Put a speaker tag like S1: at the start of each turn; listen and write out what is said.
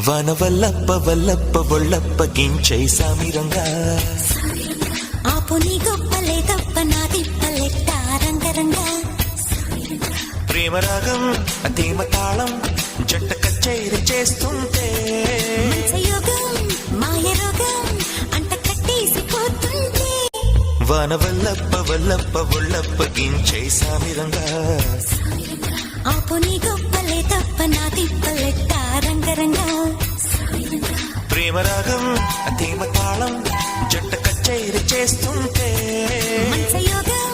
S1: వన వల్లప్ప వల్లప్ప ఒళ్ళప్ప గించై సామిరంగా
S2: ఆపు నీ గొప్పలే తప్ప నా తిప్పలెట్ట రంగరంగా
S1: ప్రేమరాగం అతీమ తాళం జంట కచేరి చేస్తుంటే
S2: యోగం మాయ రోగం అంట కట్టేసిపోతుంటే
S1: వన వల్లప్ప వల్లప్ప ఒళ్ళప్ప గించై సామిరంగా
S2: ఆపు నీ గొప్పలే తప్ప నా తిప్పలెట్ట రంగరంగా
S1: ప్రేమరాగం అతీమ తాళం జంట కచేరి చేస్తుంటే
S2: యోగం